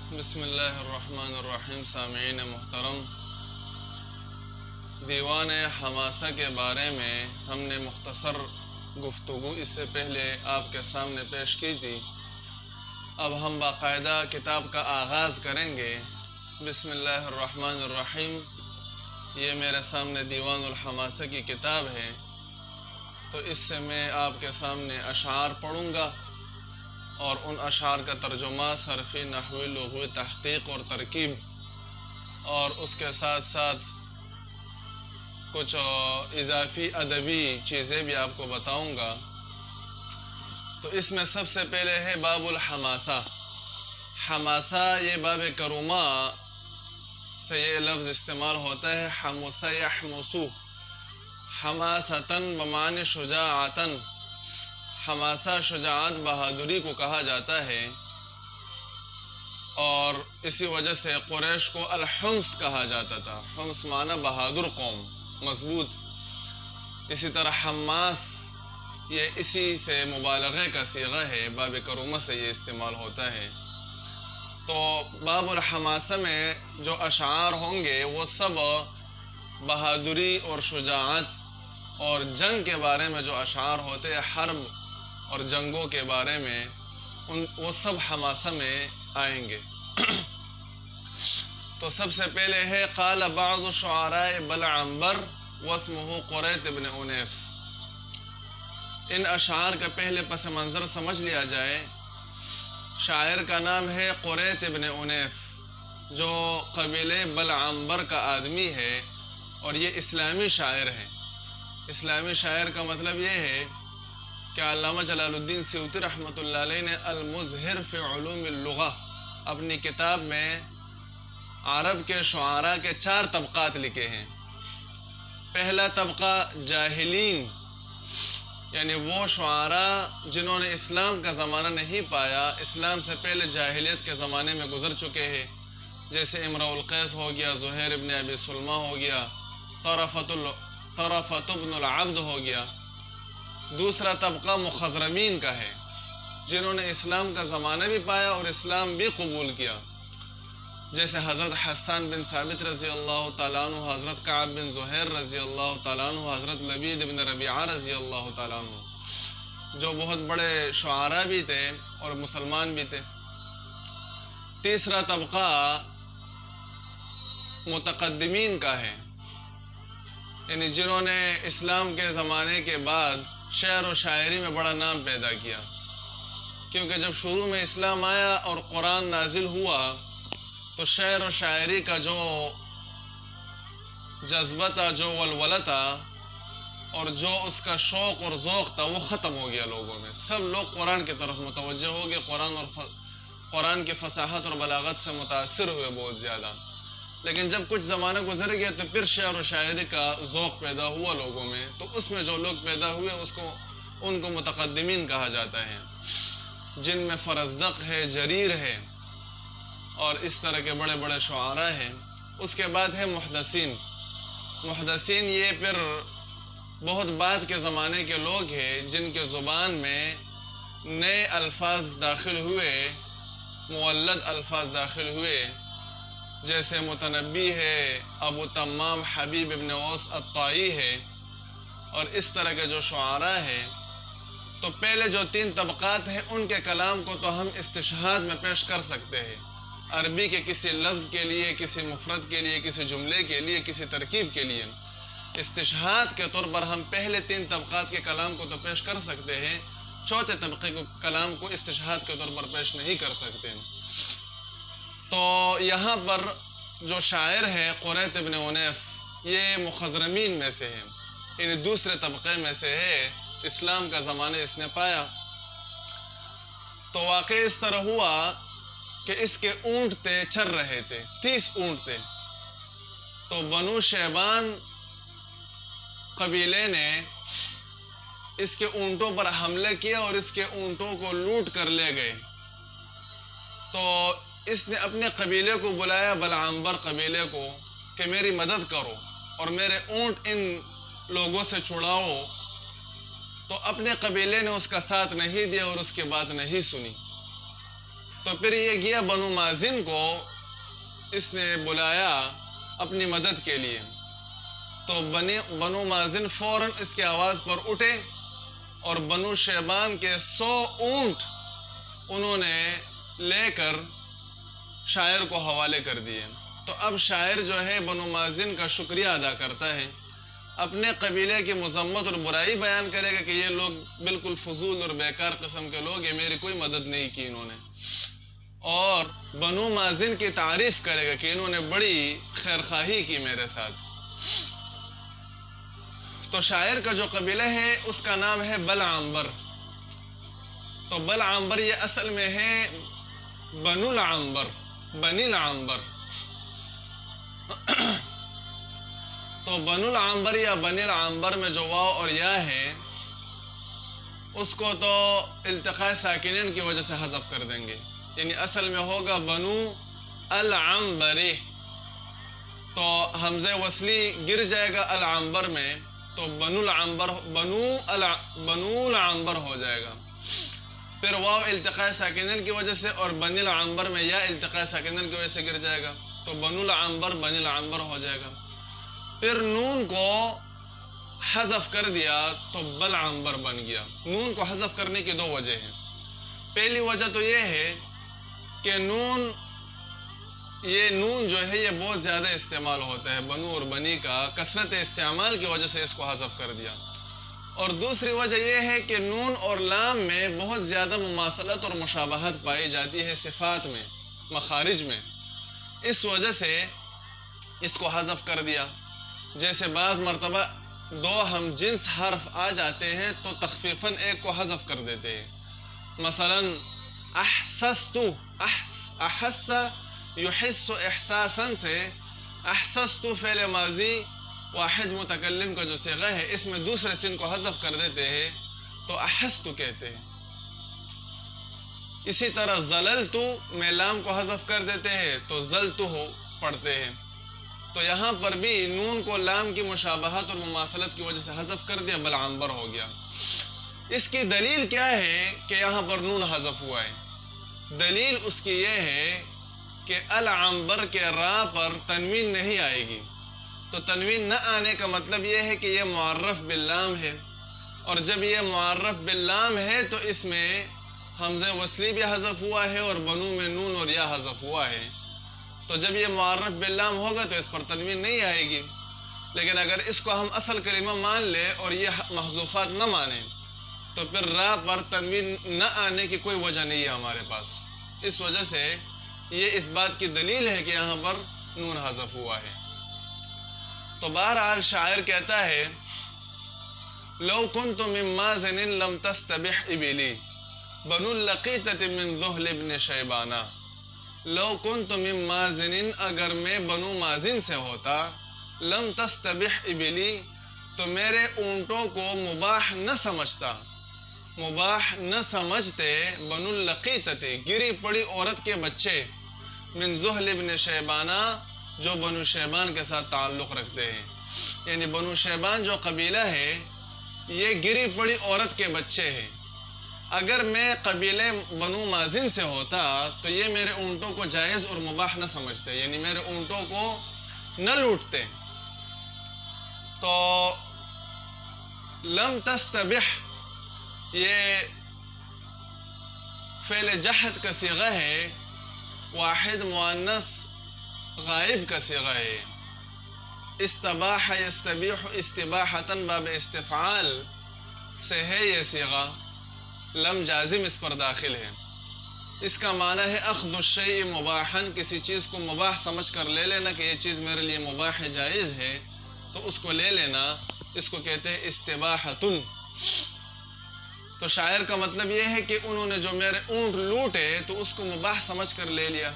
بسم اللہ الرحمن الرحیم. سامعین محترم، دیوان حماسہ کے بارے میں ہم نے مختصر گفتگو اس سے پہلے آپ کے سامنے پیش کی تھی. اب ہم باقاعدہ کتاب کا آغاز کریں گے. بسم اللہ الرحمن الرحیم. یہ میرے سامنے دیوان الحماسہ کی کتاب ہے، تو اس سے میں آپ کے سامنے اشعار پڑھوں گا اور ان اشعار کا ترجمہ، صرفی، نحوی، لغوی تحقیق اور ترکیب، اور اس کے ساتھ ساتھ کچھ اضافی ادبی چیزیں بھی آپ کو بتاؤں گا. تو اس میں سب سے پہلے ہے باب الحماسہ. حماسہ یہ باب کرومہ سے یہ لفظ استعمال ہوتا ہے. حمس یحمسو، حماسةً بمعنی شجاعتاً. حماسہ شجاعت، بہادری کو کہا جاتا ہے، اور اسی وجہ سے قریش کو الحمص کہا جاتا تھا. حمص معنی بہادر قوم، مضبوط. اسی طرح حماس یہ اسی سے مبالغے کا صیغہ ہے، باب کرومہ سے یہ استعمال ہوتا ہے. تو باب الحماسہ میں جو اشعار ہوں گے وہ سب بہادری اور شجاعت اور جنگ کے بارے میں جو اشعار ہوتے ہیں، حرب اور جنگوں کے بارے میں، وہ سب حماسہ میں آئیں گے. تو سب سے پہلے ہے قال بعض الشعراء بلعنبر واسمہ قریت ابن عنیف. ان اشعار کا پہلے پس منظر سمجھ لیا جائے. شاعر کا نام ہے قریت ابن عنیف، جو قبیلے بلعنبر کا آدمی ہے، اور یہ اسلامی شاعر ہے. اسلامی شاعر کا مطلب یہ ہے کہ علامہ جلال الدین سیوطی رحمۃ اللہ علیہ نے المظہر فی علوم اللغہ اپنی کتاب میں عرب کے شعراء کے 4 طبقات لکھے ہیں. پہلا طبقہ جاہلین، یعنی وہ شعراء جنہوں نے اسلام کا زمانہ نہیں پایا، اسلام سے پہلے جاہلیت کے زمانے میں گزر چکے ہیں، جیسے امرؤ القیس ہو گیا، زہیر ابن ابی سلمہ ہو گیا، طرفۃ ابن العبد ہو گیا. دوسرا طبقہ مخضرمین کا ہے، جنہوں نے اسلام کا زمانہ بھی پایا اور اسلام بھی قبول کیا، جیسے حضرت حسان بن ثابت رضی اللہ تعالیٰ عنہ، حضرت کعب بن زہیر رضی اللہ تعالیٰ عنہ، حضرت لبید بن ربیعہ رضی اللہ تعالیٰ عنہ، جو بہت بڑے شعراء بھی تھے اور مسلمان بھی تھے. تیسرا طبقہ متقدمین کا ہے، یعنی جنہوں نے اسلام کے زمانے کے بعد شعر و شاعری میں بڑا نام پیدا کیا، کیونکہ جب شروع میں اسلام آیا اور قرآن نازل ہوا تو شعر و شاعری کا جو جذبہ تھا، جو ولولہ تھا، اور جو اس کا شوق اور ذوق تھا، وہ ختم ہو گیا لوگوں میں. سب لوگ قرآن کی طرف متوجہ ہو گئے، قرآن کی فصاحت اور بلاغت سے متاثر ہوئے بہت زیادہ. لیکن جب کچھ زمانہ گزر گیا تو پھر شعر و شاعری کا ذوق پیدا ہوا لوگوں میں، تو اس میں جو لوگ پیدا ہوئے ان کو متقدمین کہا جاتا ہے، جن میں فرزدق ہے، جریر ہے، اور اس طرح کے بڑے بڑے شعراء ہیں. اس کے بعد ہے محدثین. محدثین یہ پھر بہت بعد کے زمانے کے لوگ ہیں، جن کے زبان میں نئے الفاظ داخل ہوئے، مولد الفاظ داخل ہوئے، جیسے متنبی ہے، ابو تمام حبیب ابن اوس الطائی ہے، اور اس طرح کے جو شعراء ہیں. تو پہلے جو 3 طبقات ہیں ان کے کلام کو تو ہم استشہاد میں پیش کر سکتے ہیں. عربی کے کسی لفظ کے لیے، کسی مفرد کے لیے، کسی جملے کے لیے، کسی ترکیب کے لیے استشہاد کے طور پر ہم پہلے 3 طبقات کے کلام کو تو پیش کر سکتے ہیں، چوتھے طبقے کے کلام کو استشہاد کے طور پر پیش نہیں کر سکتے. تو یہاں پر جو شاعر ہے قریت ابن عنیف، یہ مخضرمین میں سے ہے، یعنی دوسرے طبقے میں سے ہے، اسلام کا زمانہ اس نے پایا. تو واقعی اس طرح ہوا کہ اس کے اونٹ تھے، چر رہے تھے، 30 اونٹ تھے. تو بنو شیبان قبیلے نے اس کے اونٹوں پر حملہ کیا اور اس کے اونٹوں کو لوٹ کر لے گئے. تو اس نے اپنے قبیلے کو بلایا، بلعنبر قبیلے کو، کہ میری مدد کرو اور میرے اونٹ ان لوگوں سے چھڑاؤ. تو اپنے قبیلے نے اس کا ساتھ نہیں دیا اور اس کی بات نہیں سنی. تو پھر یہ گیا بنو مازن کو اس نے بلایا اپنی مدد کے لیے. تو بنو مازن فوراً اس کی آواز پر اٹھے اور بنو شیبان کے 100 اونٹ انہوں نے لے کر شاعر کو حوالے کر دیے. تو اب شاعر جو ہے بنو مازن کا شکریہ ادا کرتا ہے، اپنے قبیلے کی مذمت اور برائی بیان کرے گا کہ یہ لوگ بالکل فضول اور بیکار قسم کے لوگ ہیں، میری کوئی مدد نہیں کی انہوں نے، اور بنو مازن کی تعریف کرے گا کہ انہوں نے بڑی خیرخواہی کی میرے ساتھ. تو شاعر کا جو قبیلہ ہے اس کا نام ہے بلعنبر. تو بلعنبر یہ اصل میں ہے بنو العنبر، بنی العنبر. تو بنو العنبر یا بنی العنبر میں جو واو اور یا ہے اس کو تو التقاء ساکنین کی وجہ سے حذف کر دیں گے، یعنی اصل میں ہوگا بنو العنبری. تو حمزہ وصلی گر جائے گا العنبر میں تو بنو العنبر ہو جائے گا. پھر واو التقاء ساکنین کی وجہ سے اور بنی العنبر میں یا التقاء ساکنین کی وجہ سے گر جائے گا تو بنو العنبر بنی العنبر ہو جائے گا. پھر نون کو حذف کر دیا تو بلعنبر بن گیا. نون کو حذف کرنے کی 2 وجہ ہیں. پہلی وجہ تو یہ ہے کہ نون جو ہے یہ بہت زیادہ استعمال ہوتا ہے، بنو اور بنی کا کثرت استعمال کی وجہ سے اس کو حذف کر دیا. اور دوسری وجہ یہ ہے کہ نون اور لام میں بہت زیادہ مماثلت اور مشابہت پائی جاتی ہے صفات میں، مخارج میں، اس وجہ سے اس کو حذف کر دیا. جیسے بعض مرتبہ 2 ہم جنس حرف آ جاتے ہیں تو تخفیفاً ایک کو حذف کر دیتے ہیں. مثلا احسست، احس یحس احساساً سے احسست فعل ماضی واحد متکلم کا جو صیغہ ہے اس میں دوسرے سین کو حذف کر دیتے ہیں تو احست کہتے ہیں. اسی طرح زللت میں لام کو حذف کر دیتے ہیں تو زلتہ پڑھتے ہیں. تو یہاں پر بھی نون کو لام کی مشابہت اور مماثلت کی وجہ سے حذف کر دیا، بلعنبر ہو گیا. اس کی دلیل کیا ہے کہ یہاں پر نون حذف ہوا ہے؟ دلیل اس کی یہ ہے کہ العنبر کے را پر تنوین نہیں آئے گی. تو تنوین نہ آنے کا مطلب یہ ہے کہ یہ معرف باللام ہے، اور جب یہ معرف باللام ہے تو اس میں حمزہ وصلی بھی حذف ہوا ہے اور بنو میں نون اور یا حذف ہوا ہے. تو جب یہ معرف باللام ہوگا تو اس پر تنوین نہیں آئے گی. لیکن اگر اس کو ہم اصل کلمہ مان لیں اور یہ محذوفات نہ مانیں تو پھر را پر تنوین نہ آنے کی کوئی وجہ نہیں ہے ہمارے پاس. اس وجہ سے یہ اس بات کی دلیل ہے کہ یہاں پر نون حذف ہوا ہے. تو بہرحال شاعر کہتا ہے لو كنت من مازن لم تستبح ابلی بنو اللقیطة من ذہل ابن شیبانہ. لو كنت من مازن، اگر میں بنو مازن سے ہوتا، لم تستبح ابلی تو میرے اونٹوں کو مباح نہ سمجھتا. مباح نہ سمجھتے بنو اللقیطة گری پڑی عورت کے بچے، من ذہل ابن شیبانہ جو بنو شیبان کے ساتھ تعلق رکھتے ہیں. یعنی بنو شیبان جو قبیلہ ہے یہ گری پڑی عورت کے بچے ہیں. اگر میں قبیلے بنو مازن سے ہوتا تو یہ میرے اونٹوں کو جائز اور مباح نہ سمجھتے، یعنی میرے اونٹوں کو نہ لوٹتے. تو لم تستبح یہ فعل جہد کا صیغہ ہے، واحد مؤنث غائب کا صیغہ ہے. استباح یستبیح استباحتاً باب استفعال سے ہے یہ صیغہ. لم جازم اس پر داخل ہے. اس کا معنی ہے اخذ الشیء مباحا، کسی چیز کو مباح سمجھ کر لے لینا کہ یہ چیز میرے لیے مباح جائز ہے تو اس کو لے لینا، اس کو کہتے ہیں استباحتن. تو شاعر کا مطلب یہ ہے کہ انہوں نے جو میرے اونٹ لوٹے تو اس کو مباح سمجھ کر لے لیا.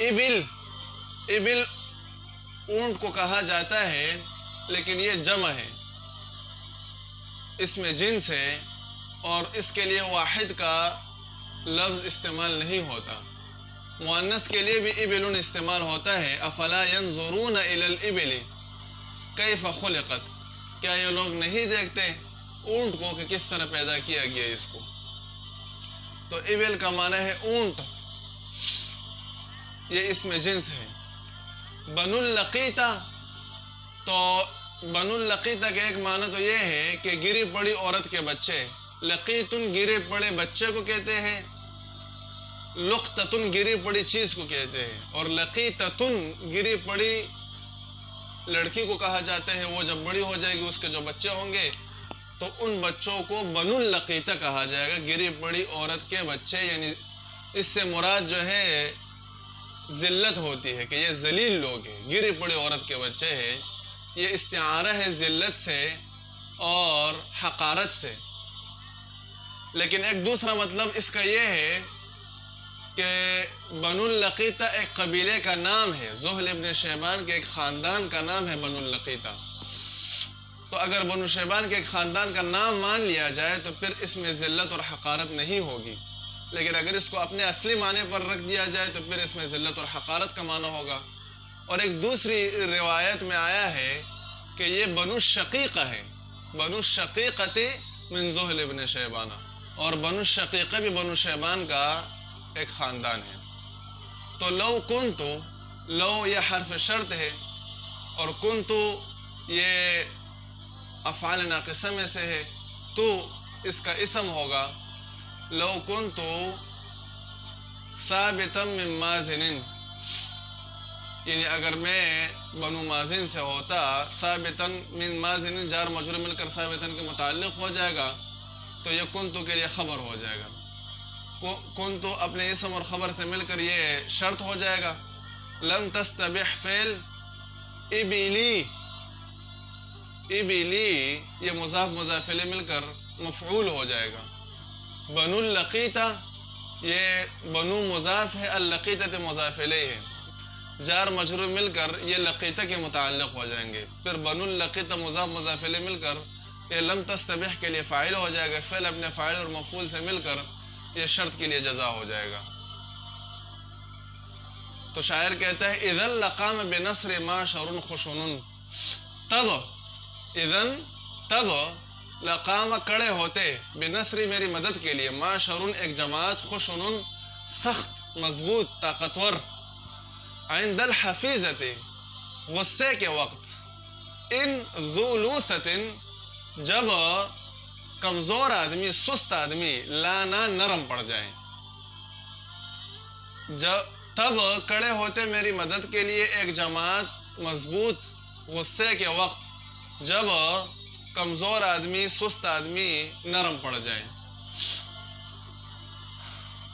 ابل اونٹ کو کہا جاتا ہے لیکن یہ جمع ہے، اس میں جنس ہے اور اس کے لیے واحد کا لفظ استعمال نہیں ہوتا. مؤنث کے لیے بھی ابل استعمال ہوتا ہے. افلا ينظرون الى الابل کیف خلقت، کیا یہ لوگ نہیں دیکھتے اونٹ کو کہ کس طرح پیدا کیا گیا اس کو. تو ابل کا معنی ہے اونٹ، یہ اسم جنس ہے۔ بنو اللقیطہ، تو بنو اللقیطہ کے ایک معنی تو یہ ہے کہ گری پڑی عورت کے بچے، لقیتن گرے پڑے بچے کو کہتے ہیں، لقطتن گری پڑی چیز کو کہتے ہیں، اور لقیتتن گری پڑی لڑکی کو کہا جاتا ہے۔ وہ جب بڑی ہو جائے گی، اس کے جو بچے ہوں گے تو ان بچوں کو بنو اللقیطہ کہا جائے گا، گری پڑی عورت کے بچے۔ یعنی اس سے مراد جو ہے ذلت ہوتی ہے کہ یہ ذلیل لوگ ہیں، گری پڑی عورت کے بچے ہیں۔ یہ استعارہ ہے ذلت سے اور حقارت سے۔ لیکن ایک دوسرا مطلب اس کا یہ ہے کہ بنو اللقیطہ ایک قبیلے کا نام ہے، زحل ابن شیبان کے ایک خاندان کا نام ہے بنو اللقیطہ۔ تو اگر بنو شیبان کے ایک خاندان کا نام مان لیا جائے تو پھر اس میں ذلت اور حقارت نہیں ہوگی، لیکن اگر اس کو اپنے اصلی معنی پر رکھ دیا جائے تو پھر اس میں ذلت اور حقارت کا معنی ہوگا۔ اور ایک دوسری روایت میں آیا ہے کہ یہ بنو الشقیقہ ہے، بنو الشقیقۃ من زحل ابن شیبانہ، اور بنو الشقیقہ بھی بنو شیبان کا ایک خاندان ہے۔ تو لو کنتو، لو یہ حرف شرط ہے، اور کنتو یہ افعال ناقصہ میں سے ہے، تو اس کا اسم ہوگا۔ لو کنتو ثابتا من مازن، یعنی اگر میں بنو مازن سے ہوتا، ثابتا من مازن جار مجرور مل کر ثابتا کے متعلق ہو جائے گا تو یہ کنتو کے لیے خبر ہو جائے گا۔ کنتو اپنے اسم اور خبر سے مل کر یہ شرط ہو جائے گا۔ لم تستبح فعل ابلی، ابلی یہ مضاف مضاف الیہ مل کر مفعول ہو جائے گا۔ بنو اللقیطہ یہ بنو مضاف ہے، اللقیطہ مضاف الیہ ہے، جار مجرور مل کر یہ لقیطہ کے متعلق ہو جائیں گے۔ پھر بنو اللقیطہ مضاف مضاف الیہ مل کر یہ لم تستبح کے لیے فاعل ہو جائے گا، فعل اپنے فاعل اور مفعول سے مل کر یہ شرط کے لیے جزا ہو جائے گا۔ تو شاعر کہتا ہے اذا لقام بنصر معشر خشن، تب اذن تب لقام کڑے ہوتے بنصر میری مدد کے لیے، معشر ایک جماعت، خشن سخت مضبوط طاقتور، عند الحفیظت غصے کے وقت، ان ذو لوثت جب کمزور آدمی سست آدمی، لانا نرم پڑ جائے، جب تب کڑے ہوتے میری مدد کے لیے ایک جماعت مضبوط غصے کے وقت جب کمزور آدمی سست آدمی نرم پڑ جائے۔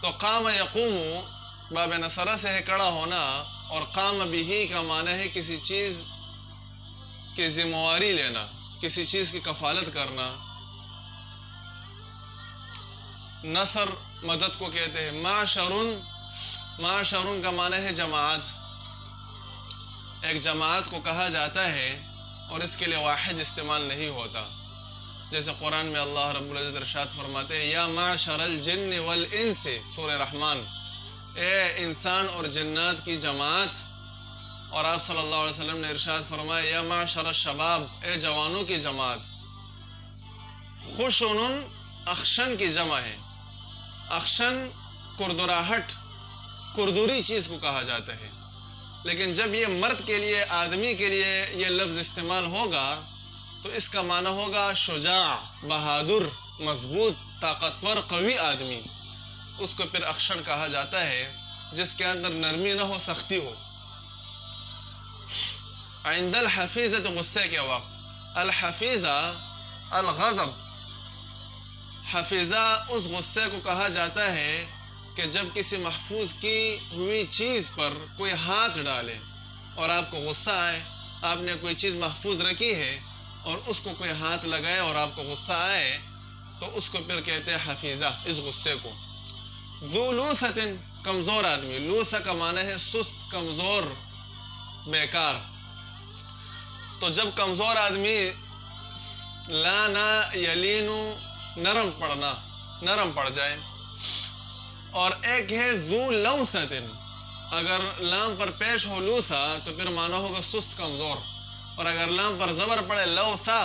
تو قام یقوم باب نصرہ سے ہے کڑا ہونا، اور قام بھی کا معنی ہے کسی چیز کی ذمہ واری لینا، کسی چیز کی کفالت کرنا۔ نصر مدد کو کہتے ہیں۔ معشرن، معشرن کا معنی ہے جماعت، ایک جماعت کو کہا جاتا ہے اور اس کے لیے واحد استعمال نہیں ہوتا۔ جیسے قرآن میں اللہ رب العزت ارشاد فرماتے ہیں یا معشر الجن والانس، سورہ رحمان، اے انسان اور جنات کی جماعت۔ اور آپ صلی اللہ علیہ وسلم نے ارشاد فرمایا یا معشر الشباب، اے جوانوں کی جماعت۔ خشن اخشن کی جمع ہے، اخشن کردراہٹ، کردوری چیز کو کہا جاتا ہے، لیکن جب یہ مرد کے لیے، آدمی کے لیے یہ لفظ استعمال ہوگا تو اس کا معنی ہوگا شجاع، بہادر، مضبوط، طاقتور، قوی آدمی۔ اس کو پھر اخشن کہا جاتا ہے جس کے اندر نرمی نہ ہو، سختی ہو۔ عند الحفیظت غصے کے وقت، الحفیظہ الغضب، حفیظہ اس غصے کو کہا جاتا ہے کہ جب کسی محفوظ کی ہوئی چیز پر کوئی ہاتھ ڈالے اور آپ کو غصہ آئے، آپ نے کوئی چیز محفوظ رکھی ہے اور اس کو کوئی ہاتھ لگائے اور آپ کو غصہ آئے تو اس کو پھر کہتے ہیں حفیظہ، اس غصے کو۔ ذو لوثۃ کمزور آدمی، لوثہ کا معنی ہے سست، کمزور، بیکار۔ تو جب کمزور آدمی لانا یلینو نرم پڑنا، نرم پڑ جائے۔ اور ایک ہے ذو لوثۃ، اگر لام پر پیش ہو لوثا تو پھر معنی ہوگا سست، کمزور، اور اگر لام پر زبر پڑے لوثا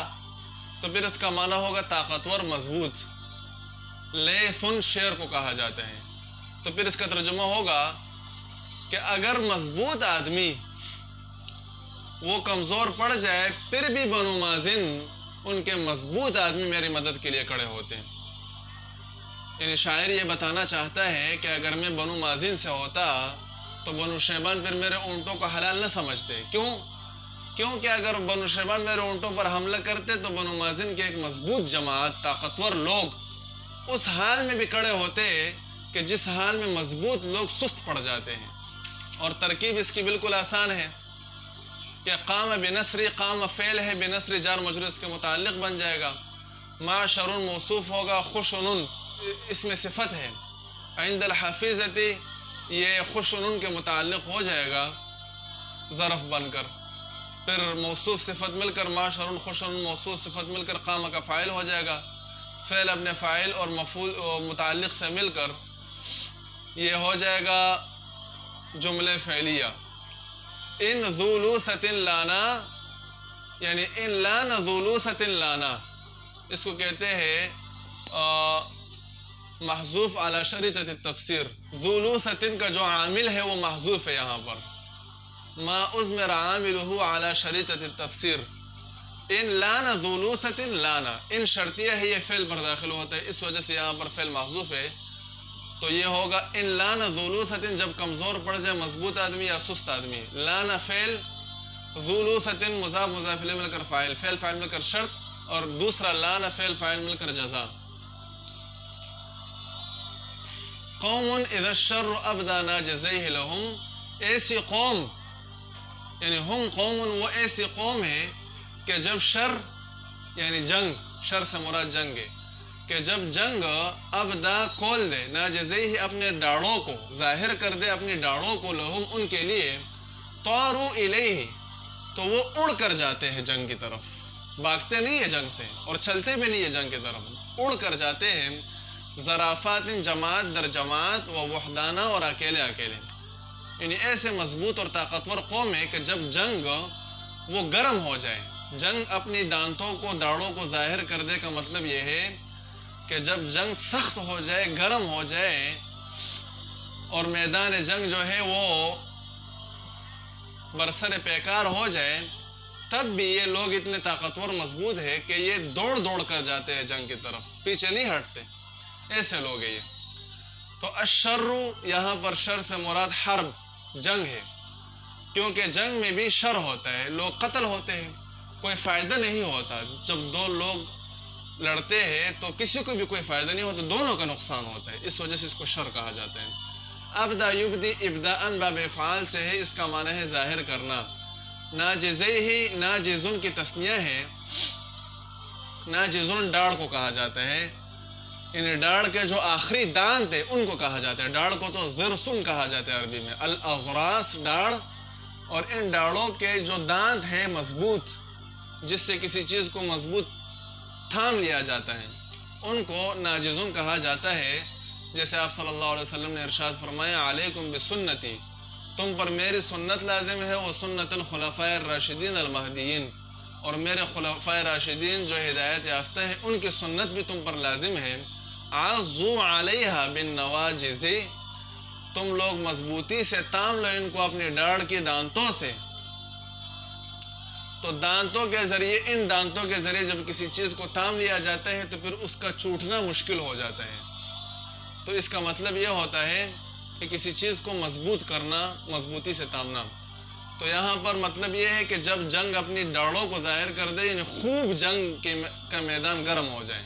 تو پھر اس کا معنی ہوگا طاقتور، مضبوط۔ لیثن شیر کو کہا جاتا ہے۔ تو پھر اس کا ترجمہ ہوگا کہ اگر مضبوط آدمی وہ کمزور پڑ جائے پھر بھی بنو مازن ان کے مضبوط آدمی میری مدد کے لیے کھڑے ہوتے ہیں۔ یعنی شاعر یہ بتانا چاہتا ہے کہ اگر میں بنو مازن سے ہوتا تو بنو شیبان پھر میرے اونٹوں کو حلال نہ سمجھتے۔ کیونکہ اگر بنو شیبان میرے اونٹوں پر حملہ کرتے تو بنو مازن کے ایک مضبوط جماعت، طاقتور لوگ اس حال میں بھی کھڑے ہوتے کہ جس حال میں مضبوط لوگ سست پڑ جاتے ہیں۔ اور ترکیب اس کی بالکل آسان ہے کہ قام بنصری، قام فعل ہے، بنصری جار مجرور اس کے متعلق بن جائے گا، معشر موصوف ہوگا، خشن اس میں صفت ہے، عند الحفیظتی یہ خشن کے متعلق ہو جائے گا ظرف بن کر، پھر موصوف صفت مل کر معشر خشن موصوف صفت مل کر قام کا فاعل ہو جائے گا، فعل اپنے فاعل اور مفعول متعلق سے مل کر یہ ہو جائے گا جملہ فعلیہ۔ ان ذو لوثۃ لانا، یعنی ان لان ذو لوثۃ لانا، اس کو کہتے ہیں محذوف علی شرطۃ التفسیر۔ ذو لوثۃ کا جو عامل ہے وہ محذوف ہے یہاں پر، ما اضمر عاملہ علی شرطۃ التفسیر۔ ان لان ذو لوثۃ لانا، ان شرطیہ ہے، یہ فعل پر داخل ہوتا ہے، اس وجہ سے یہاں پر فعل محذوف ہے، تو یہ ہوگا ان لان ذو لوثۃ جب کمزور پڑ جائے مضبوط آدمی یا سست آدمی، لانا فعل، ذو لوثۃ مضاف مضاف الیہ مل کر فاعل، فعل فاعل مل کر شرط، اور دوسرا لانا فعل فاعل مل کر جزا۔ قوم اذا الشر ابدا ناجزیہ لہم، ایسی قوم یعنی ہم قوم، وہ ایسی قوم ہے کہ جب شر یعنی جنگ، شر سے مراد جنگ ہے، کہ جب جنگ ابدا کھول دے، ناجزیہ اپنے ڈاڑوں کو ظاہر کر دے، اپنی ڈاڑوں کو لہم ان کے لیے، طاروا الیہ تو وہ اڑ کر جاتے ہیں جنگ کی طرف، بھاگتے نہیں ہیں جنگ سے اور چلتے بھی نہیں ہیں جنگ کی طرف، اڑ کر جاتے ہیں، ضرافات جماعت در جماعت و وحدانہ اور اکیلے اکیلے، یعنی ایسے مضبوط اور طاقتور قوم ہے کہ جب جنگ وہ گرم ہو جائے، جنگ اپنی دانتوں کو داڑوں کو ظاہر کر دے کا مطلب یہ ہے کہ جب جنگ سخت ہو جائے، گرم ہو جائے اور میدان جنگ جو ہے وہ برسر پیکار ہو جائے، تب بھی یہ لوگ اتنے طاقتور مضبوط ہے کہ یہ دوڑ دوڑ کر جاتے ہیں جنگ کی طرف، پیچھے نہیں ہٹتے، ایسے لوگ ہیں یہ۔ تو الشر یہاں پر شر سے مراد حرب، جنگ ہے، کیونکہ جنگ میں بھی شر ہوتا ہے، لوگ قتل ہوتے ہیں، کوئی فائدہ نہیں ہوتا، جب دو لوگ لڑتے ہیں تو کسی کو بھی کوئی فائدہ نہیں ہوتا، دونوں کا نقصان ہوتا ہے، اس وجہ سے اس کو شر کہا جاتا ہے۔ ابدا یبدی ابداءً باب افعال سے ہے، اس کا معنی ہے ظاہر کرنا۔ ناجزیہ، ناجزن کی تثنیہ ہے، ناجزن ڈاڑ کو کہا جاتا ہے، ان ڈاڑ کے جو آخری دانت ہیں ان کو کہا جاتا ہے، ڈاڑ کو تو زرسن کہا جاتا ہے عربی میں، الاضراس ڈاڑ، اور ان ڈاڑوں کے جو دانت ہیں مضبوط، جس سے کسی چیز کو مضبوط تھام لیا جاتا ہے، ان کو ناجزن کہا جاتا ہے۔ جیسے آپ صلی اللہ علیہ وسلم نے ارشاد فرمایا علیکم بسنتی، تم پر میری سنت لازم ہے، وہ سنت الخلفاء الراشدین المہدیین، اور میرے خلفاء راشدین جو ہدایت یافتہ ہیں ان کی سنت بھی تم پر لازم ہے۔ عضوا علیہا بالنواجذ، تم لوگ مضبوطی سے تام لو ان کو اپنی ڈاڑ کی دانتوں سے۔ تو دانتوں کے ذریعے، ان دانتوں کے ذریعے جب کسی چیز کو تام لیا جاتا ہے تو پھر اس کا ٹوٹنا مشکل ہو جاتا ہے، تو اس کا مطلب یہ ہوتا ہے کہ کسی چیز کو مضبوط کرنا، مضبوطی سے تامنا۔ تو یہاں پر مطلب یہ ہے کہ جب جنگ اپنی ڈاڑوں کو ظاہر کر دے، یعنی خوب جنگ کا میدان گرم ہو جائے،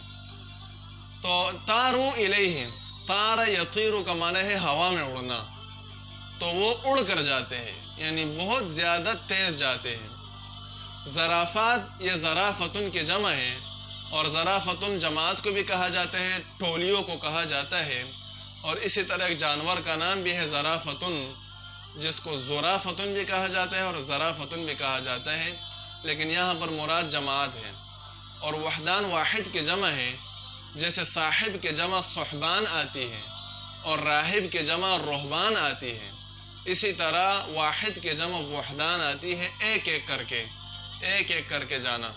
تو طاروا الیہ، طار یطیر کا معنی ہے ہوا میں اڑنا، تو وہ اڑ کر جاتے ہیں، یعنی بہت زیادہ تیز جاتے ہیں۔ ضرافات یہ ضرافتن کی جمع ہے، اور ضرافتن جماعت کو بھی کہا جاتا ہے، ٹولیوں کو کہا جاتا ہے، اور اسی طرح ایک جانور کا نام بھی ہے ضرافتن، جس کو زرافتن بھی کہا جاتا ہے اور ضرافتن بھی کہا جاتا ہے، لیکن یہاں پر مراد جماعت ہے۔ اور وحدان واحد کی جمع ہے، جیسے صاحب کے جمع صحبان آتی ہے اور راہب کے جمع رہبان آتی ہے، اسی طرح واحد کے جمع وحدان آتی ہے، ایک ایک کر کے جانا۔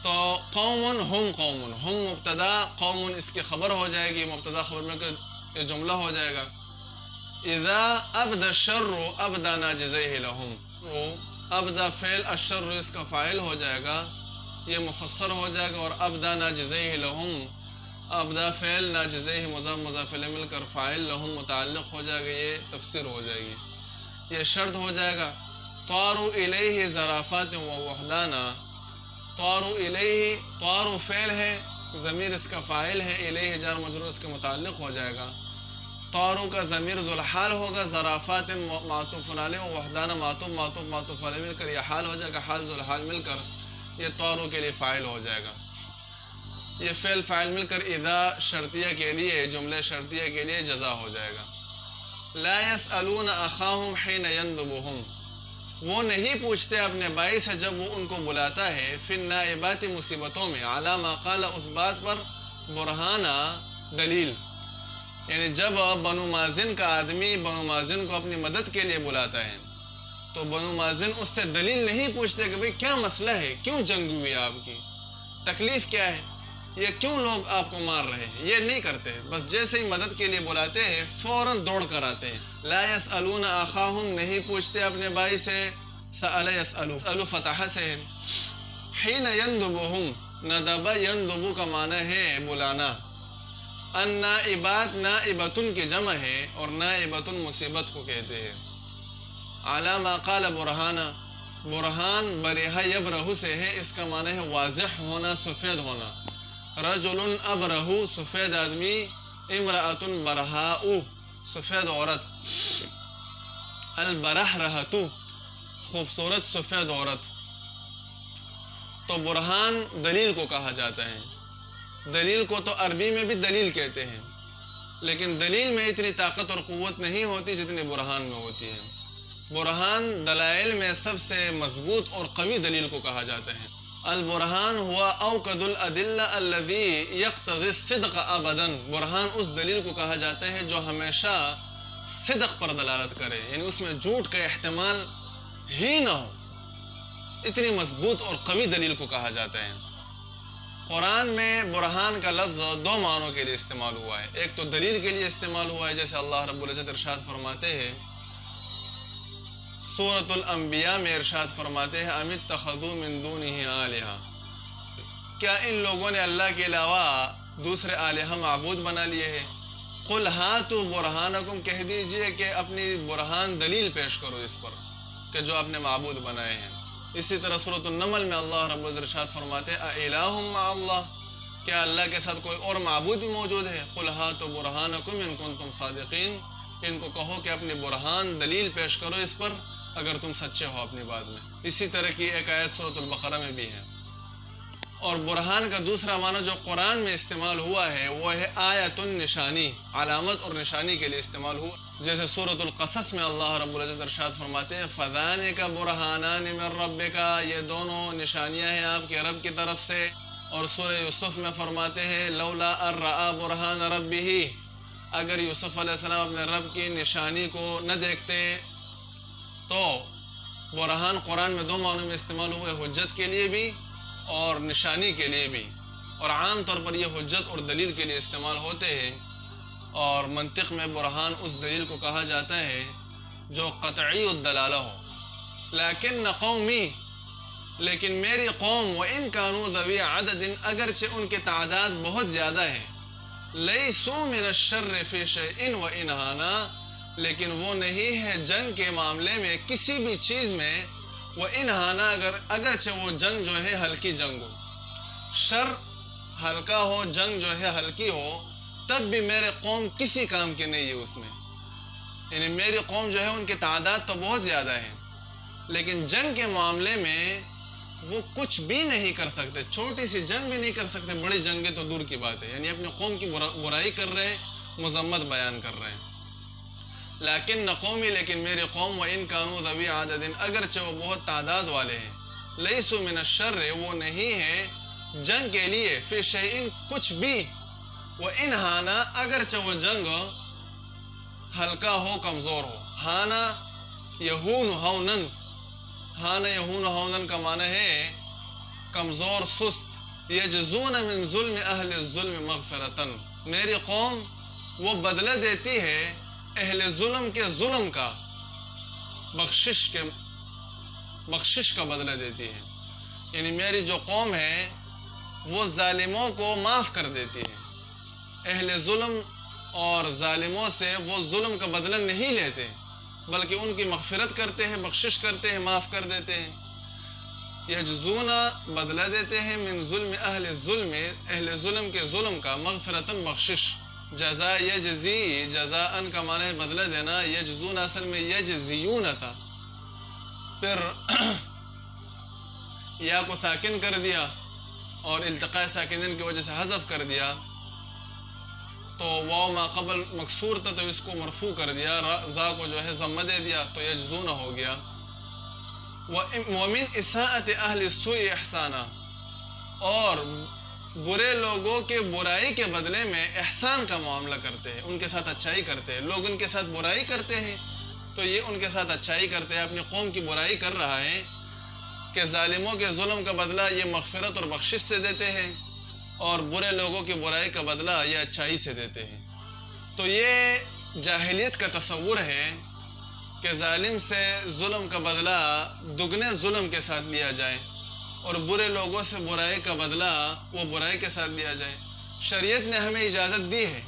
تو قوم ہم قوم، ہم مبتدا، قوم اس کی خبر ہو جائے گی، مبتدا خبر مل کر یہ جملہ ہو جائے گا. اذا ابدا الشر ابدا ناجزیہ لہم، ابدا فعل، الشر اس کا فاعل ہو جائے گا، یہ مفسر ہو جائے گا. اور ابدا ناجزیہ لہم، ابدا فعل، ناجزیہ مضاف مضاف الیہ مل کر فاعل، لہم متعلق ہو جائے گا، یہ تفسیر ہو جائے گی، یہ شرط ہو جائے گا. طاروا الیہ ظرافات و وحدانا، طاروا الیہ، طاروا فعل ہے، ضمیر اس کا فاعل ہے، الیہ جار مجرور اس کے متعلق ہو جائے گا. طاروا کا ضمیر ذوالحال ہوگا، ظرافات معطوف علیہ و وحدانا معطوف علیہ مل کر یہ حال ہو جائے گا، حال ذوالحال مل کر یہ طاروا کے لیے فاعل ہو جائے گا. یہ فعل فاعل مل کر اذا شرطیہ کے لیے، جملے شرطیہ کے لیے جزا ہو جائے گا. لا يسألون اخاهم حين يندبهم، وہ نہیں پوچھتے اپنے بھائی سے جب وہ ان کو بلاتا ہے. فی النائبات، مصیبتوں میں، علی ما قال، اس بات پر، برہانہ، دلیل، یعنی جب بنو مازن کا آدمی بنو مازن کو اپنی مدد کے لیے بلاتا ہے تو بنو مازن اس سے دلیل نہیں پوچھتے کہ بھئی کیا مسئلہ ہے، کیوں جنگ ہوئی آپ کی، تکلیف کیا ہے، یہ کیوں لوگ آپ کو مار رہے ہیں، یہ نہیں کرتے. بس جیسے ہی مدد کے لیے بلاتے ہیں فوراً دوڑ کر آتے ہیں. لا يسألون اخاهم، نہیں پوچھتے اپنے بھائی سے. سأل يسأل، سأل فتح سے ہے. حين يندبهم، ندب يندب کا معنی ہے بلانا. النائبات، نائبتن کی جمع ہے اور نائبتن مصیبت کو کہتے ہیں. علی ما قال برہانہ، برہان بریہ یبرہ سے ہے، اس کا معنی ہے واضح ہونا، سفید ہونا. رجل ابرہ، سفید آدمی. امرأۃ برہاء، سفید عورت. البرہرہۃ، خوبصورت سفید عورت. تو برہان دلیل کو کہا جاتا ہے. دلیل کو تو عربی میں بھی دلیل کہتے ہیں، لیکن دلیل میں اتنی طاقت اور قوت نہیں ہوتی جتنی برہان میں ہوتی ہے. برہان دلائل میں سب سے مضبوط اور قوی دلیل کو کہا جاتا ہے. البرہان ہوا اوقد الادلہ الذی یقتضی الصدق ابدا، برہان اس دلیل کو کہا جاتا ہے جو ہمیشہ صدق پر دلالت کرے، یعنی اس میں جھوٹ کا احتمال ہی نہ ہو. اتنی مضبوط اور قوی دلیل کو کہا جاتا ہے. قرآن میں برہان کا لفظ دو معنوں کے لیے استعمال ہوا ہے. ایک تو دلیل کے لیے استعمال ہوا ہے، جیسے اللہ رب العزت ارشاد فرماتے ہیں سورۃ الانبیاء میں، ارشاد فرماتے ہیں ام اتخذوا من دونہ آلہہ، کیا ان لوگوں نے اللہ کے علاوہ دوسرے آلہہ معبود بنا لیے ہیں. قل ہاتوا برہانکم، کہہ دیجئے کہ اپنی برہان دلیل پیش کرو اس پر کہ جو آپ نے معبود بنائے ہیں. اسی طرح سورۃ النمل میں اللہ رب العزت ارشاد فرماتے ہیں اِلٰہٌ مع اللہ، کیا اللہ کے ساتھ کوئی اور معبود بھی موجود ہے. قل ہاتوا برہانکم ان کنتم صادقین، ان کو کہو کہ اپنی برہان دلیل پیش کرو اس پر اگر تم سچے ہو اپنی بات میں. اسی طرح کی ایک آیت سورۃ البقرہ میں بھی ہے. اور برہان کا دوسرا معنی جو قرآن میں استعمال ہوا ہے وہ ہے آیت، نشانی، علامت اور نشانی کے لیے استعمال ہوا. جیسے سورۃ القصص میں اللہ رب العزت ارشاد فرماتے ہیں فذانک برہانان من ربک، یہ دونوں نشانیاں ہیں آپ کے رب کی طرف سے. اور سورہ یوسف میں فرماتے ہیں لولا ان رأى برہان ربہ، اگر یوسف علیہ السلام اپنے رب کی نشانی کو نہ دیکھتے. تو برہان قرآن میں دو معنوں میں استعمال ہوئے، حجت کے لیے بھی اور نشانی کے لیے بھی. اور عام طور پر یہ حجت اور دلیل کے لیے استعمال ہوتے ہیں. اور منطق میں برہان اس دلیل کو کہا جاتا ہے جو قطعی الدلالہ ہو. لیکن قومی، لیکن میری قوم وَإِن كَانُوا ذَوِي عَدَدٍ، اگرچہ ان کے تعداد بہت زیادہ ہے. لَيْسُوا مِنَ الشَّرِّ فِي شَيْءٍ وَإِنْ هَانَا، لیکن وہ نہیں ہے جنگ کے معاملے میں کسی بھی چیز میں. وَإِنْ هَانَا، اگرچہ وہ جنگ جو ہے ہلکی جنگ ہو، شر ہلکا ہو، جنگ جو ہے ہلکی ہو، تب بھی میرے قوم کسی کام کی نہیں ہے اس میں. یعنی میری قوم جو ہے ان کی تعداد تو بہت زیادہ ہے، لیکن جنگ کے معاملے میں وہ کچھ بھی نہیں کر سکتے. چھوٹی سی جنگ بھی نہیں کر سکتے، بڑی جنگیں تو دور کی بات ہے. یعنی اپنی قوم کی برائی کر رہے ہیں، مذمت بیان کر رہے ہیں. لیکن قومی، لیکن میری قوم وَإِن كَانُوا ذَوِي عَدَدٍ، اگرچہ وہ بہت تعداد والے ہیں. لَيْسُوا مِنَ الشَّرِّ، وہ نہیں ہے جنگ کے لیے. فِي شَيْءٍ، کچھ بھی. وَإِنْ هَانَا، اگرچہ وہ جنگ ہلکا ہو، کمزور ہو. ہانا یہون ہونن، ہانا یہون ہونن کا معنی ہے کمزور سست، یجزون من ظلم اہل الظلم مغفرتن، میری قوم وہ بدلہ دیتی ہے اہل ظلم کے ظلم کا، بخشش کا بدلہ دیتی ہے. یعنی میری جو قوم ہے وہ ظالموں کو معاف کر دیتی ہے. اہل ظلم اور ظالموں سے وہ ظلم کا بدلہ نہیں لیتے بلکہ ان کی مغفرت کرتے ہیں، بخشش کرتے ہیں، معاف کر دیتے ہیں. یجزون بدلہ دیتے ہیں من ظلم اہل الظلم، اہل ظلم کے ظلم کا، مغفرتاً بخشش. جزا یجزی، جزاءً کا معنی ہے بدلہ دینا، یجزون اصل میں یجزیون تھا، پھر یا کو ساکن کر دیا اور التقاء ساکنین کی وجہ سے حذف کر دیا، تو واو ما قبل مکسور تھا تو اس کو مرفوع کر دیا، زا کو جو ہے ضمہ دے دیا تو یجزون ہو گیا. وَمِنْ إِسَاءَةِ أَهْلِ السُّوءِ احسانا، اور برے لوگوں کے برائی کے بدلے میں احسان کا معاملہ کرتے ہیں، ان کے ساتھ اچھائی کرتے ہیں. لوگ ان کے ساتھ برائی کرتے ہیں تو یہ ان کے ساتھ اچھائی کرتے ہیں. اپنی قوم کی برائی کر رہا ہے کہ ظالموں کے ظلم کا بدلہ یہ مغفرت اور بخشش سے دیتے ہیں اور برے لوگوں کی برائی کا بدلہ یہ اچھائی سے دیتے ہیں. تو یہ جاہلیت کا تصور ہے کہ ظالم سے ظلم کا بدلہ دگنے ظلم کے ساتھ لیا جائے اور برے لوگوں سے برائی کا بدلہ وہ برائی کے ساتھ لیا جائے. شریعت نے ہمیں اجازت دی ہے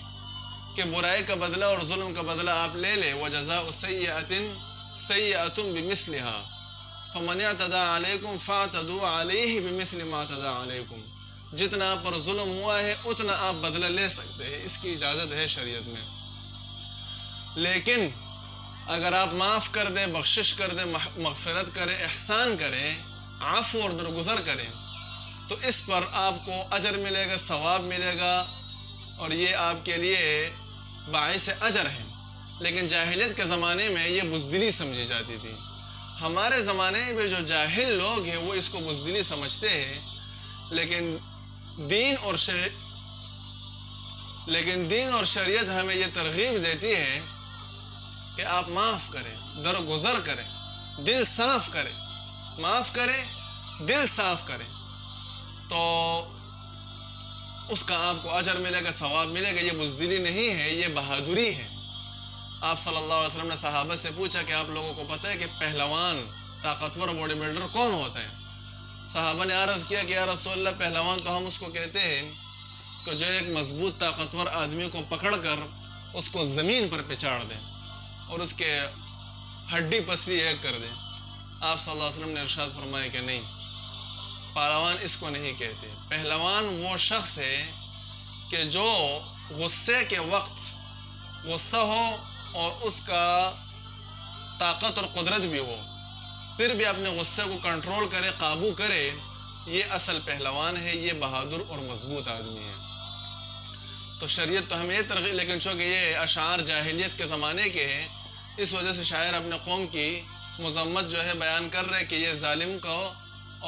کہ برائی کا بدلہ اور ظلم کا بدلہ آپ لے لیں. وَجَزَاءُ سَيِّئَةٍ سَيِّئَةٌ بِمِثْلِهَا فَمَنِ اعْتَدَىٰ عَلَيْكُمْ فَاعْتَدُوا عَلَيْهِ بِمِثْلِ مَا اعْتَدَىٰ عَلَيْكُمْ، جتنا آپ پر ظلم ہوا ہے اتنا آپ بدلہ لے سکتے ہیں، اس کی اجازت ہے شریعت میں. لیکن اگر آپ معاف کر دیں، بخشش کر دیں، مغفرت کریں، احسان کریں، عفو اور درگزر کریں تو اس پر آپ کو اجر ملے گا، ثواب ملے گا اور یہ آپ کے لیے باعث اجر ہے. لیکن جاہلیت کے زمانے میں یہ بزدلی سمجھی جاتی تھی. ہمارے زمانے میں جو جاہل لوگ ہیں وہ اس کو بزدلی سمجھتے ہیں، لیکن دین اور شریعت ہمیں یہ ترغیب دیتی ہے کہ آپ معاف کریں، درگزر کریں، دل صاف کریں، معاف کریں، دل صاف کریں تو اس کا آپ کو اجر ملے گا، ثواب ملے گا. یہ بزدلی نہیں ہے، یہ بہادری ہے. آپ صلی اللہ علیہ وسلم نے صحابہ سے پوچھا کہ آپ لوگوں کو پتہ ہے کہ پہلوان، طاقتور باڈی بلڈر کون ہوتا ہے؟ صحابہ نے عرض کیا کہ یا رسول اللہ، پہلوان تو ہم اس کو کہتے ہیں کہ جو ایک مضبوط طاقتور آدمی کو پکڑ کر اس کو زمین پر پچاڑ دیں اور اس کے ہڈی پسلی ایک کر دیں. آپ صلی اللہ علیہ وسلم نے ارشاد فرمایا کہ نہیں، پہلوان اس کو نہیں کہتے. پہلوان وہ شخص ہے کہ جو غصے کے وقت غصہ ہو اور اس کا طاقت اور قدرت بھی ہو، پھر بھی اپنے غصے کو کنٹرول کرے، قابو کرے، یہ اصل پہلوان ہے، یہ بہادر اور مضبوط آدمی ہے. تو شریعت تو ہمیں یہ ترغیب، لیکن چونکہ یہ اشعار جاہلیت کے زمانے کے ہیں اس وجہ سے شاعر اپنے قوم کی مذمت جو ہے بیان کر رہے کہ یہ ظالم کو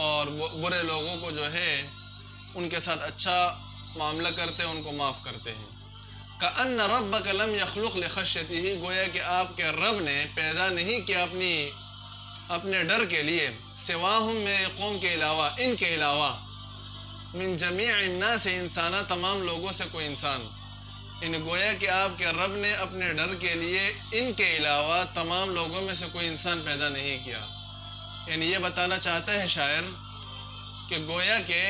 اور برے لوگوں کو جو ہے ان کے ساتھ اچھا معاملہ کرتے ہیں، ان کو معاف کرتے ہیں. كَأَنَّ رَبَّكَ لَمْ يَخْلُقْ لِخَشْيَتِهِ، گویا کہ آپ کے رب نے پیدا نہیں کیا اپنے ڈر کے لیے، سواہم، میرے قوم کے علاوہ، ان کے علاوہ، من جمیع الناس، انسانہ، تمام لوگوں سے کوئی انسان. گویا کہ آپ کے رب نے اپنے ڈر کے لیے ان کے علاوہ تمام لوگوں میں سے کوئی انسان پیدا نہیں کیا. یعنی یہ بتانا چاہتا ہے شاعر کہ گویا کہ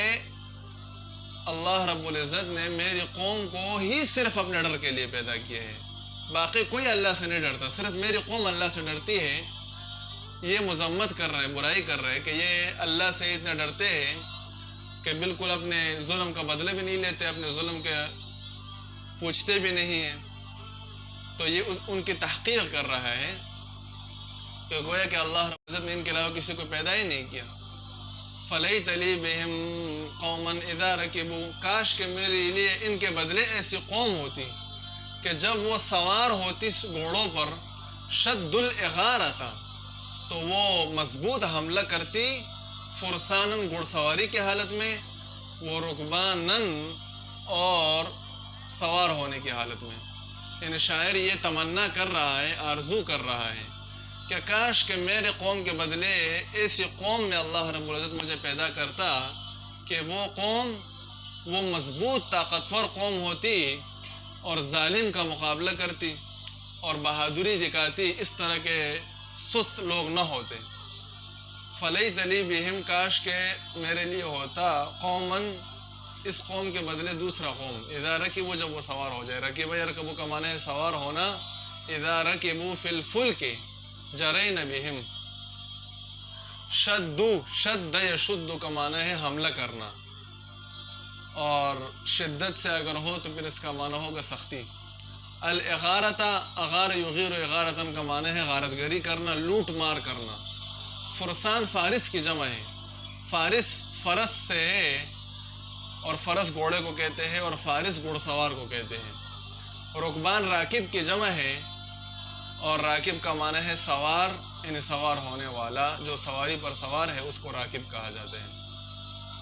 اللہ رب العزت نے میری قوم کو ہی صرف اپنے ڈر کے لیے پیدا کیا ہے، باقی کوئی اللہ سے نہیں ڈرتا، صرف میری قوم اللہ سے ڈرتی ہے. یہ مذمت کر رہے ہیں، برائی کر رہے ہیں کہ یہ اللہ سے اتنے ڈرتے ہیں کہ بالکل اپنے ظلم کا بدلہ بھی نہیں لیتے، اپنے ظلم کے پوچھتے بھی نہیں ہیں. تو یہ ان کی تحقیر کر رہا ہے کہ گویا کہ اللہ رب العزت نے ان کے علاوہ کسی کو پیدا ہی نہیں کیا. فَلَيْتَ لِي بِهِمْ قَوْمًا إِذَا رَكِبُوا، کاش کہ میرے لیے ان کے بدلے ایسی قوم ہوتی کہ جب وہ سوار ہوتی گھوڑوں پر، شد العغارۃ، تو وہ مضبوط حملہ کرتی، فرسانن، گھڑ سواری کی حالت میں، وہ رکبانن، اور سوار ہونے کی حالت میں. یعنی شاعر یہ تمنا کر رہا ہے، آرزو کر رہا ہے کہ کاش کہ میرے قوم کے بدلے ایسی قوم میں اللہ رب العزت مجھے پیدا کرتا کہ وہ قوم وہ مضبوط طاقتور قوم ہوتی اور ظالم کا مقابلہ کرتی اور بہادری دکھاتی، اس طرح کے سست لوگ نہ ہوتے۔ فلیت لی بہم، کاش کہ میرے لیے ہوتا قومن، اس قوم کے بدلے دوسرا قوم، اذا رکبوا، جب وہ سوار ہو جائے۔ رکب یرکبو کا معنی ہے سوار ہونا، اذا رکبوا فی الفلک جرین بہم۔ شدو، شد یشد کا معنی ہے حملہ کرنا، اور شدت سے اگر ہو تو پھر اس کا معنی ہوگا سختی۔ الاغارتا، اغار یغیر اغارتن کا معنی ہے غارت گری کرنا، لوٹ مار کرنا۔ فرسان فارس کی جمع ہے، فارس فرس سے ہے، اور فرس گھوڑے کو کہتے ہیں اور فارس گھوڑ سوار کو کہتے ہیں۔ رکبان راکب کی جمع ہے، اور راکب کا معنی ہے سوار، یعنی سوار ہونے والا، جو سواری پر سوار ہے اس کو راکب کہا جاتے ہیں۔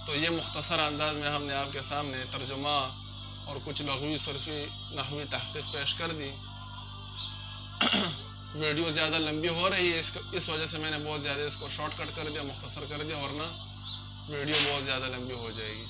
تو یہ مختصر انداز میں ہم نے آپ کے سامنے ترجمہ اور کچھ لغوی صرفی نحوی تحقیق پیش کر دی۔ ویڈیو زیادہ لمبی ہو رہی ہے، اس وجہ سے میں نے بہت زیادہ اس کو شارٹ کٹ کر دیا، مختصر کر دیا، ورنہ ویڈیو بہت زیادہ لمبی ہو جائے گی۔